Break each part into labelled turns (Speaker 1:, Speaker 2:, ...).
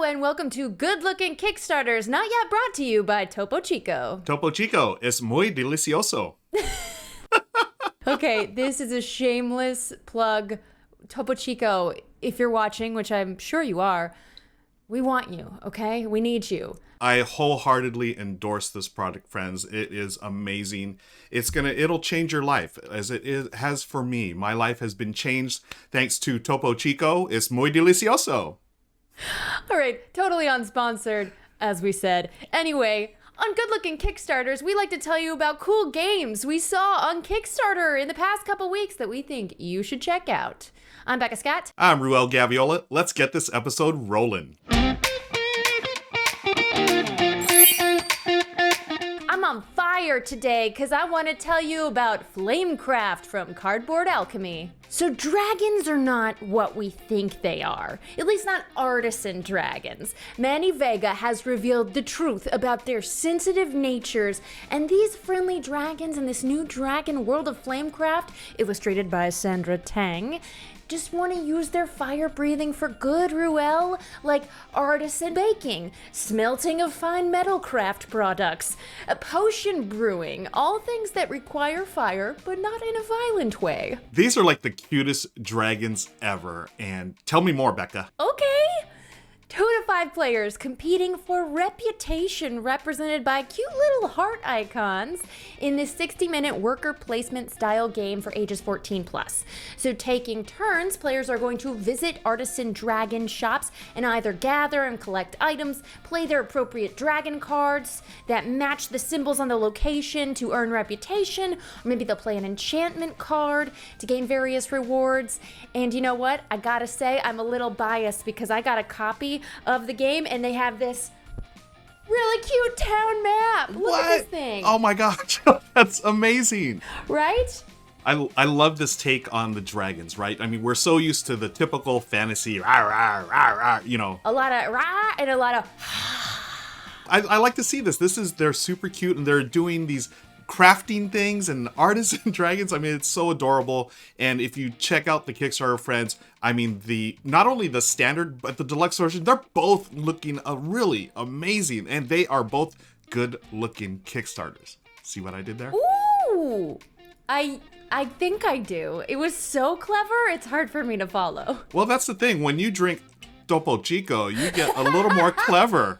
Speaker 1: and welcome to Good Lookin Kickstarters, not yet brought to you by Topo Chico.
Speaker 2: Topo Chico es muy delicioso.
Speaker 1: Okay, this is a shameless plug. Topo Chico, if you're watching, which I'm sure you are, we want you, okay? We need you.
Speaker 2: I wholeheartedly endorse this product, friends. It is amazing. It'll change your life, as has for me. My life has been changed thanks to Topo Chico. Es muy delicioso.
Speaker 1: All right, totally unsponsored, as we said. Anyway, on Good Lookin Kickstarters, we like to tell you about cool games we saw on Kickstarter in the past couple weeks that we think you should check out. I'm Becca Scott.
Speaker 2: I'm Ruel Gaviola. Let's get this episode rolling.
Speaker 1: I'm on fire today because I want to tell you about Flamecraft from Cardboard Alchemy. So dragons are not what we think they are, at least not artisan dragons. Manny Vega has revealed the truth about their sensitive natures, and these friendly dragons in this new dragon world of Flamecraft, illustrated by Sandra Tang, just want to use their fire breathing for good, Ruel, like artisan baking, smelting of fine metal craft products, potion brewing, all things that require fire, but not in a violent way.
Speaker 2: These are like the cutest dragons ever. And tell me more, Becca.
Speaker 1: Okay. 2 to 5 players competing for reputation, represented by cute little heart icons in this 60-minute worker placement style game for ages 14 plus. So taking turns, players are going to visit artisan dragon shops and either gather and collect items, play their appropriate dragon cards that match the symbols on the location to earn reputation, or maybe they'll play an enchantment card to gain various rewards. And you know what? I gotta say, I'm a little biased because I got a copy of the game and they have this really cute town map. Look at this thing.
Speaker 2: Oh my gosh, that's amazing.
Speaker 1: Right?
Speaker 2: I love this take on the dragons, right? I mean, we're so used to the typical fantasy, rah, rah, rah, rah, you know.
Speaker 1: A lot of rah and a lot of
Speaker 2: I like to see this. They're super cute and they're doing these crafting things and artisan dragons. I mean, it's so adorable. And if you check out the Kickstarter, friends, I mean, not only the standard, but the deluxe version, they're both looking really amazing. And they are both good looking Kickstarters. See what I did there?
Speaker 1: Ooh! I think I do. It was so clever, it's hard for me to follow.
Speaker 2: Well, that's the thing. When you drink Topo Chico, you get a little more clever.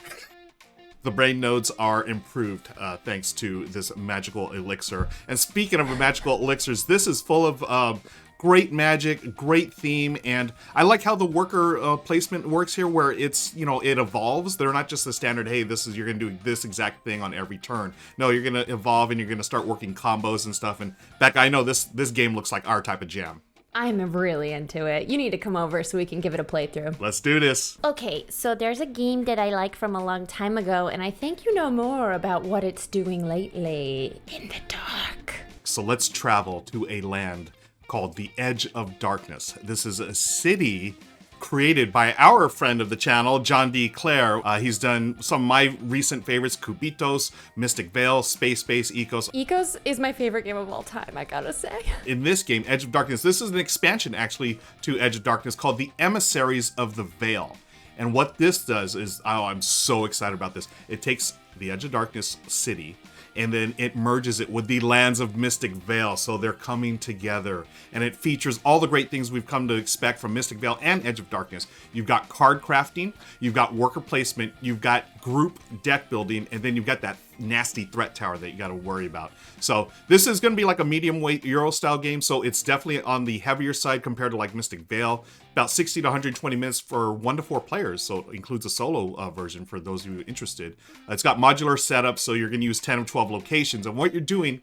Speaker 2: The brain nodes are improved thanks to this magical elixir. And speaking of magical elixirs, this is full of great magic, great theme, and I like how the worker placement works here, where it's, it evolves. They're not just the standard, hey, you're gonna do this exact thing on every turn. No, you're gonna evolve and you're gonna start working combos and stuff. And Becca, I know this game looks like our type of jam.
Speaker 1: I'm really into it. You need to come over so we can give it a playthrough.
Speaker 2: Let's do this.
Speaker 1: Okay, so there's a game that I like from a long time ago, and I think you know more about what it's doing lately. In the dark.
Speaker 2: So let's travel to a land called the Edge of Darkness. This is a city created by our friend of the channel, John D. Clare. He's done some of my recent favorites, Cubitos, Mystic Vale, Space Base, Ecos.
Speaker 1: Ecos is my favorite game of all time, I gotta say.
Speaker 2: In this game, Edge of Darkness, this is an expansion actually to Edge of Darkness called the Emissaries of the Vale. And what this does is, I'm so excited about this. It takes the Edge of Darkness city and then it merges it with the lands of Mystic Vale, so they're coming together. And it features all the great things we've come to expect from Mystic Vale and Edge of Darkness. You've got card crafting, you've got worker placement, you've got group deck building, and then you've got that nasty threat tower that you got to worry about. So this is going to be like a medium weight Euro style game, so it's definitely on the heavier side compared to like Mystic Vale. About 60 to 120 minutes for 1 to 4 players, so it includes a solo version for those of you interested. It's got modular setup, so you're going to use 10 or 12 locations, and what you're doing,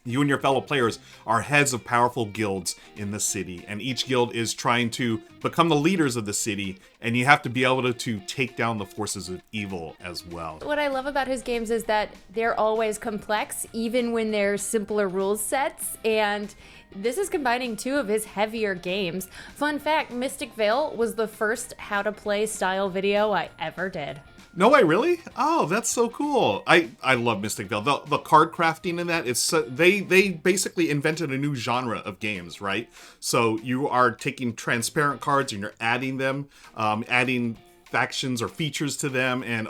Speaker 2: you and your fellow players are heads of powerful guilds in the city, and each guild is trying to become the leaders of the city, and you have to be able to take down the forces of evil as well.
Speaker 1: What I love about his games is that they're always complex, even when they're simpler rules sets, and this is combining 2 of his heavier games. Fun fact, Mystic Vale was the first how to play style video I ever did.
Speaker 2: No way, really? Oh, that's so cool. I love Mystic Vale. The card crafting in that, they basically invented a new genre of games, right? So you are taking transparent cards and you're adding them, adding factions or features to them. And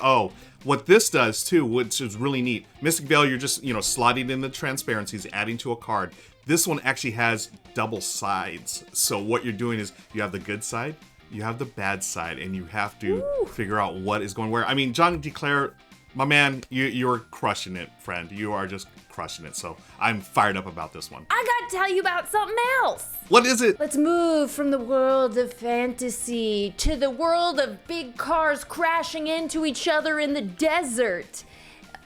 Speaker 2: what this does too, which is really neat. Mystic Vale, you're just, slotting in the transparencies, adding to a card. This one actually has double sides. So what you're doing is you have the good side, you have the bad side, and you have to figure out what is going where. I mean, John DeClaire, my man, you're crushing it, friend. You are just crushing it. So I'm fired up about this one.
Speaker 1: I gotta tell you about something else.
Speaker 2: What is it?
Speaker 1: Let's move from the world of fantasy to the world of big cars crashing into each other in the desert.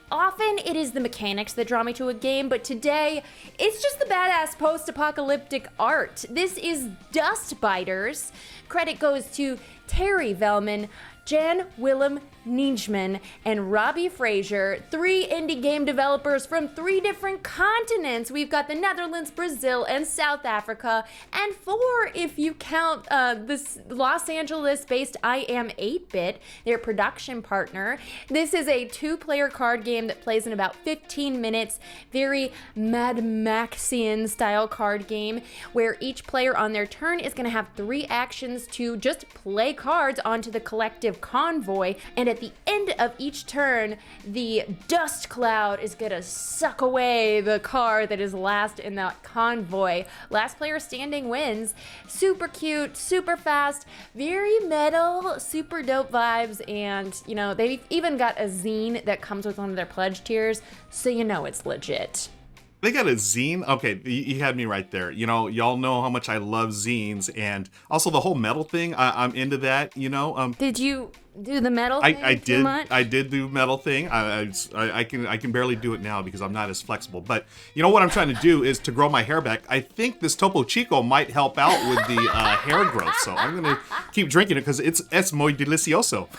Speaker 1: Often it is the mechanics that draw me to a game, but today it's just the badass post-apocalyptic art. This is Dustbiters. Credit goes to Terry Velman, Jan Willem Nijman, and Robbie Frazier, 3 indie game developers from 3 different continents. We've got the Netherlands, Brazil, and South Africa, and 4 if you count this Los Angeles-based I Am 8-Bit, their production partner. This is a 2-player card game that plays in about 15 minutes, very Mad Maxian style card game, where each player on their turn is going to have 3 actions to just play cards onto the collective convoy, and at the end of each turn, the dust cloud is gonna suck away the car that is last in that convoy. Last player standing wins. Super cute, super fast, very metal, super dope vibes, and they've even got a zine that comes with one of their pledge tiers, so it's legit.
Speaker 2: They got a zine? Okay, you had me right there. Y'all know how much I love zines, and also the whole metal thing. I'm into that,
Speaker 1: Did you do the metal thing too much?
Speaker 2: I did do metal thing. I can barely do it now because I'm not as flexible. But what I'm trying to do is to grow my hair back. I think this Topo Chico might help out with the hair growth. So I'm gonna keep drinking it because es muy delicioso.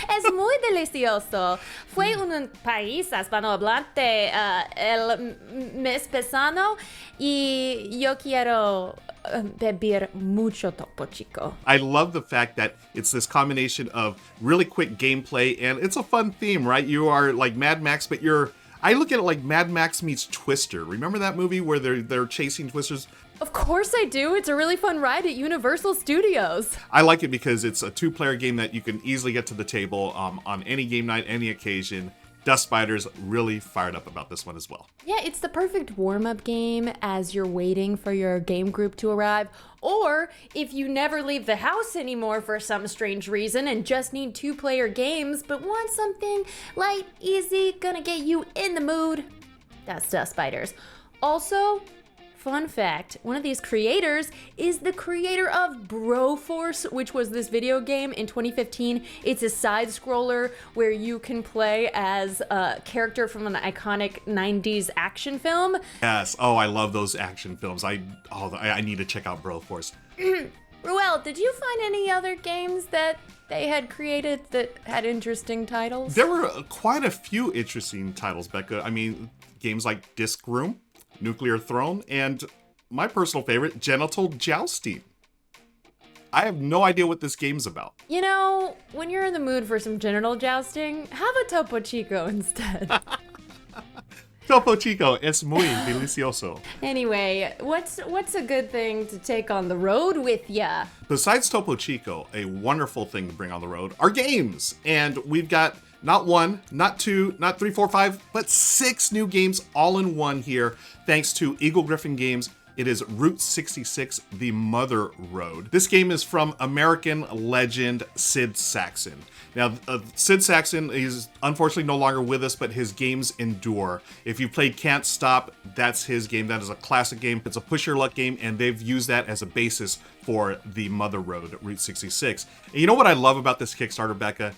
Speaker 1: Es muy delicioso. Fue un país hispanohablante el mes pasado y yo quiero beber mucho Topo Chico.
Speaker 2: I love the fact that it's this combination of really quick gameplay and it's a fun theme, right? You are like Mad Max, but I look at it like Mad Max meets Twister. Remember that movie where they're chasing Twisters?
Speaker 1: Of course I do. It's a really fun ride at Universal Studios.
Speaker 2: I like it because it's a 2-player game that you can easily get to the table on any game night, any occasion. Dustbiters really fired up about this one as well.
Speaker 1: Yeah, it's the perfect warm-up game as you're waiting for your game group to arrive, or if you never leave the house anymore for some strange reason and just need 2-player games but want something light, easy, gonna get you in the mood. That's Dustbiters. Also, fun fact, one of these creators is the creator of Broforce, which was this video game in 2015. It's a side-scroller where you can play as a character from an iconic 90s action film.
Speaker 2: Yes, I love those action films. I need to check out Broforce.
Speaker 1: Ruel, did you find any other games that they had created that had interesting titles?
Speaker 2: There were quite a few interesting titles, Becca. I mean, games like Disc Room, Nuclear Throne, and my personal favorite, Genital Jousting. I have no idea what this game's about.
Speaker 1: When you're in the mood for some genital jousting, have a Topo Chico instead.
Speaker 2: Topo Chico es muy delicioso.
Speaker 1: Anyway, what's a good thing to take on the road with ya?
Speaker 2: Besides Topo Chico, a wonderful thing to bring on the road are games. And we've got not 1, not 2, not 3, 4, 5, but 6 new games all in one here, thanks to Eagle Gryphon Games. It is Route 66, The Mother Road. This game is from American legend Sid Sackson. Now, Sid Sackson is unfortunately no longer with us, but his games endure. If you played Can't Stop, that's his game. That is a classic game. It's a push your luck game, and they've used that as a basis for The Mother Road, Route 66. And you know what I love about this Kickstarter, Becca?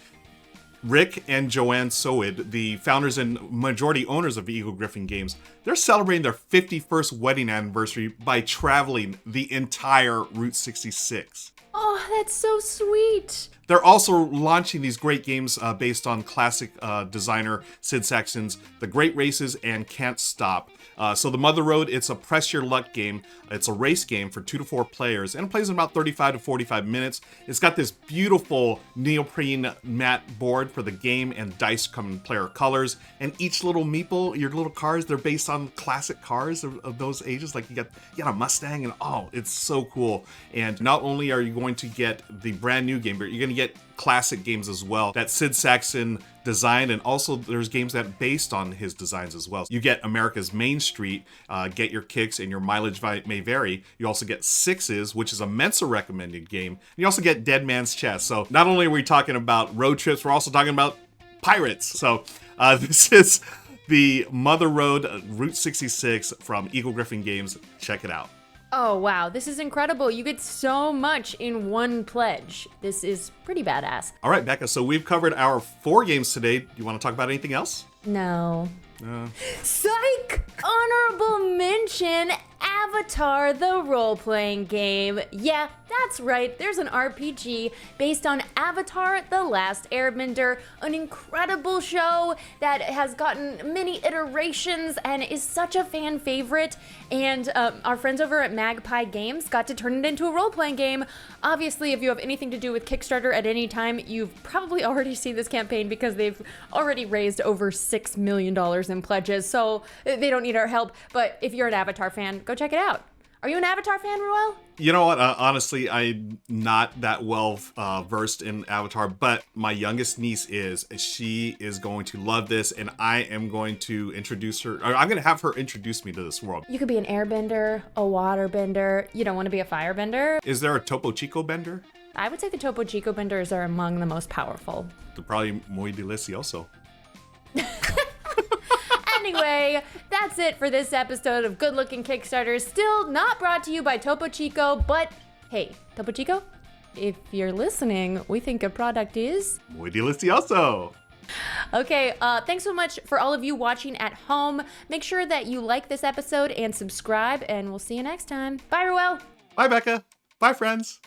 Speaker 2: Rick and Joanne Soid, the founders and majority owners of Eagle Gryphon Games, they're celebrating their 51st wedding anniversary by traveling the entire Route 66.
Speaker 1: Oh, that's so sweet.
Speaker 2: They're also launching these great games based on classic designer Sid Sackson's The Great Races and Can't Stop. So The Mother Road, it's a press your luck game. It's a race game for 2 to 4 players, and it plays in about 35 to 45 minutes. It's got this beautiful neoprene matte board for the game, and dice come in player colors. And each little meeple, your little cars, they're based on classic cars of those ages. Like you got a Mustang, and it's so cool. And not only are you going to get the brand new game, but you're going to you get classic games as well that Sid Saxon designed, and also there's games that based on his designs as well. You get America's Main Street, Get Your Kicks, and Your Mileage May Vary. You also get Sixes, which is a Mensa recommended game. And you also get Dead Man's Chest. So not only are we talking about road trips, we're also talking about pirates. So this is the Mother Road Route 66 from Eagle Griffin Games. Check it out.
Speaker 1: Oh, wow. This is incredible. You get so much in one pledge. This is pretty badass.
Speaker 2: All right, Becca, so we've covered our 4 games today. Do you want to talk about anything else?
Speaker 1: No. Psych! Honorable mention, Avatar, the role-playing game. Yeah, that's right. There's an RPG based on Avatar, The Last Airbender, an incredible show that has gotten many iterations and is such a fan favorite. And our friends over at Magpie Games got to turn it into a role-playing game. Obviously, if you have anything to do with Kickstarter at any time, you've probably already seen this campaign because they've already raised over $6 million in pledges, so they don't need our help. But if you're an Avatar fan, go check it out. Are you an Avatar fan, Ruel?
Speaker 2: You know what? Honestly, I'm not that well versed in Avatar, but my youngest niece is. She is going to love this, and I am going to introduce her. Or I'm going to have her introduce me to this world.
Speaker 1: You could be an airbender, a waterbender. You don't want to be a firebender?
Speaker 2: Is there a Topo Chico bender?
Speaker 1: I would say the Topo Chico benders are among the most powerful.
Speaker 2: They're probably muy delicioso.
Speaker 1: Anyway, that's it for this episode of Good Looking Kickstarters. Still not brought to you by Topo Chico, but hey, Topo Chico, if you're listening, we think a product is
Speaker 2: muy delicioso.
Speaker 1: Okay, thanks so much for all of you watching at home. Make sure that you like this episode and subscribe, and we'll see you next time. Bye, Ruel.
Speaker 2: Bye, Becca. Bye, friends.